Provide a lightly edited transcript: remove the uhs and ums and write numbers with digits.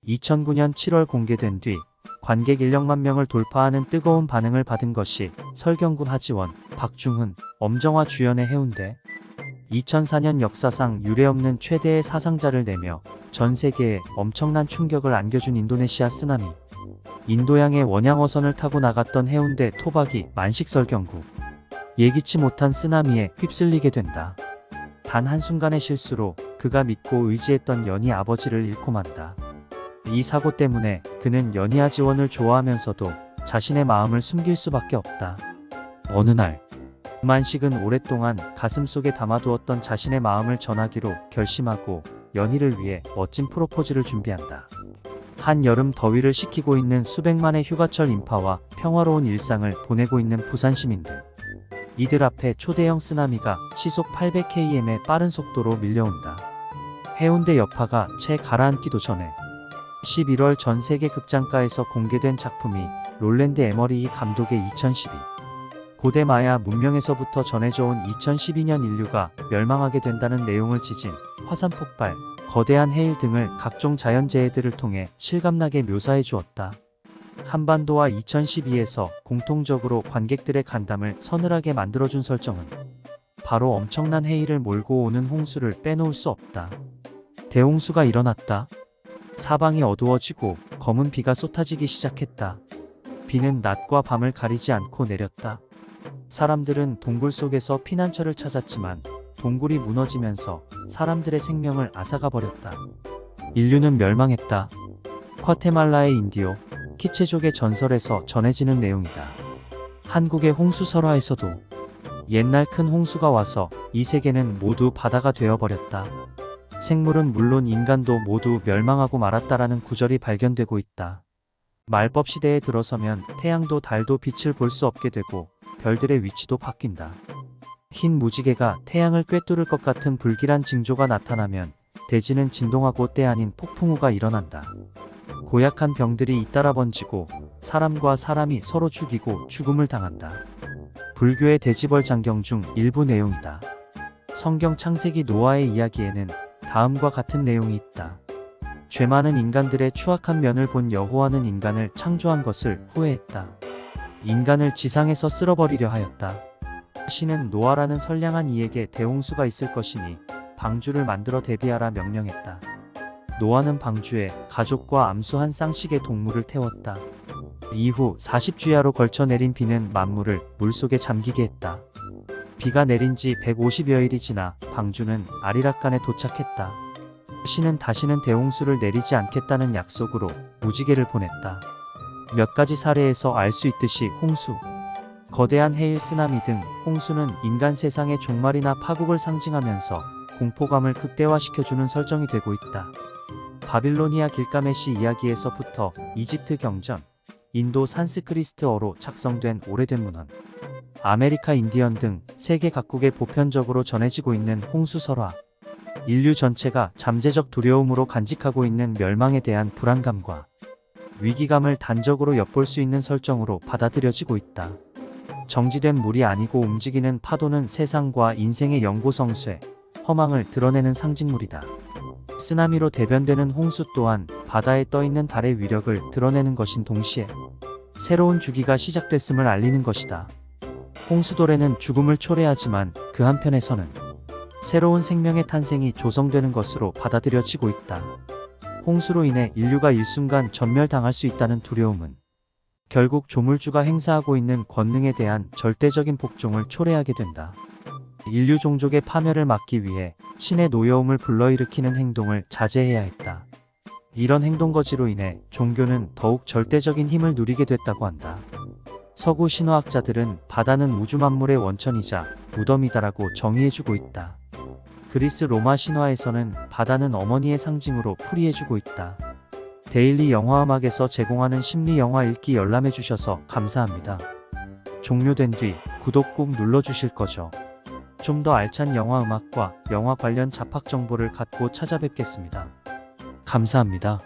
2009년 7월 공개된 뒤 관객 1억만 명을 돌파하는 뜨거운 반응을 받은 것이 설경구, 하지원, 박중훈, 엄정화 주연의 해운대. 2004년 역사상 유례없는 최대의 사상자를 내며 전 세계에 엄청난 충격을 안겨준 인도네시아 쓰나미. 인도양의 원양어선을 타고 나갔던 해운대 토박이 만식 설경구. 예기치 못한 쓰나미에 휩쓸리게 된다. 단 한순간의 실수로 그가 믿고 의지했던 연희 아버지를 잃고 만다. 이 사고 때문에 그는 연희 하지원을 좋아하면서도 자신의 마음을 숨길 수밖에 없다. 어느 날 만식은 오랫동안 가슴속에 담아두었던 자신의 마음을 전하기로 결심하고 연희를 위해 멋진 프로포즈를 준비한다. 한여름 더위를 식히고 있는 수백만의 휴가철 인파와 평화로운 일상을 보내고 있는 부산 시민들. 이들 앞에 초대형 쓰나미가 시속 800km의 빠른 속도로 밀려온다. 해운대 여파가 채 가라앉기도 전에 11월 전 세계 극장가에서 공개된 작품이 롤랜드 에머리히 감독의 2012 고대 마야 문명에서부터 전해져온 2012년 인류가 멸망하게 된다는 내용을 지진 화산 폭발, 거대한 해일 등을 각종 자연재해들을 통해 실감나게 묘사해 주었다. 한반도와 2012에서 공통적으로 관객들의 간담을 서늘하게 만들어준 설정은 바로 엄청난 해일을 몰고 오는 홍수를 빼놓을 수 없다. 대홍수가 일어났다. 사방이 어두워지고 검은 비가 쏟아지기 시작했다. 비는 낮과 밤을 가리지 않고 내렸다. 사람들은 동굴 속에서 피난처를 찾았지만 동굴이 무너지면서 사람들의 생명을 앗아가 버렸다. 인류는 멸망했다. 과테말라의 인디오 키체족의 전설에서 전해지는 내용이다. 한국의 홍수 설화에서도 옛날 큰 홍수가 와서 이 세계는 모두 바다가 되어버렸다. 생물은 물론 인간도 모두 멸망하고 말았다라는 구절이 발견되고 있다. 말법 시대에 들어서면 태양도 달도 빛을 볼 수 없게 되고 별들의 위치도 바뀐다. 흰 무지개가 태양을 꿰뚫을 것 같은 불길한 징조가 나타나면 대지는 진동하고 때 아닌 폭풍우가 일어난다. 고약한 병들이 잇따라 번지고 사람과 사람이 서로 죽이고 죽음을 당한다. 불교의 대지벌 장경 중 일부 내용이다. 성경 창세기 노아의 이야기에는 다음과 같은 내용이 있다. 죄 많은 인간들의 추악한 면을 본 여호와는 인간을 창조한 것을 후회했다. 인간을 지상에서 쓸어버리려 하였다. 신은 노아라는 선량한 이에게 대홍수가 있을 것이니 방주를 만들어 대비하라 명령했다. 노아는 방주에 가족과 암수한 쌍씩의 동물을 태웠다. 이후 40주야로 걸쳐 내린 비는 만물을 물속에 잠기게 했다. 비가 내린 지 150여일이 지나 방주는 아리락간에 도착했다. 신은 다시는 대홍수를 내리지 않겠다는 약속으로 무지개를 보냈다. 몇 가지 사례에서 알 수 있듯이 홍수, 거대한 해일, 쓰나미 등 홍수는 인간 세상의 종말이나 파국을 상징하면서 공포감을 극대화시켜주는 설정이 되고 있다. 바빌로니아 길가메시 이야기에서부터 이집트 경전, 인도 산스크리트어로 작성된 오래된 문헌, 아메리카 인디언 등 세계 각국에 보편적으로 전해지고 있는 홍수 설화, 인류 전체가 잠재적 두려움으로 간직하고 있는 멸망에 대한 불안감과 위기감을 단적으로 엿볼 수 있는 설정으로 받아들여지고 있다. 정지된 물이 아니고 움직이는 파도는 세상과 인생의 영고성쇠, 허망을 드러내는 상징물이다. 쓰나미로 대변되는 홍수 또한 바다에 떠있는 달의 위력을 드러내는 것인 동시에 새로운 주기가 시작됐음을 알리는 것이다. 홍수돌에는 죽음을 초래하지만 그 한편에서는 새로운 생명의 탄생이 조성되는 것으로 받아들여지고 있다. 홍수로 인해 인류가 일순간 전멸당할 수 있다는 두려움은 결국 조물주가 행사하고 있는 권능에 대한 절대적인 복종을 초래하게 된다. 인류 종족의 파멸을 막기 위해 신의 노여움을 불러일으키는 행동을 자제해야 했다. 이런 행동거지로 인해 종교는 더욱 절대적인 힘을 누리게 됐다고 한다. 서구 신화학자들은 바다는 우주 만물의 원천이자 무덤이다라고 정의해주고 있다. 그리스 로마 신화에서는 바다는 어머니의 상징으로 풀이해주고 있다. 데일리 영화음악에서 제공하는 심리 영화 읽기 열람해주셔서 감사합니다. 종료된 뒤 구독 꾹 눌러주실 거죠? 좀 더 알찬 영화음악과 영화 관련 잡학 정보를 갖고 찾아뵙겠습니다. 감사합니다.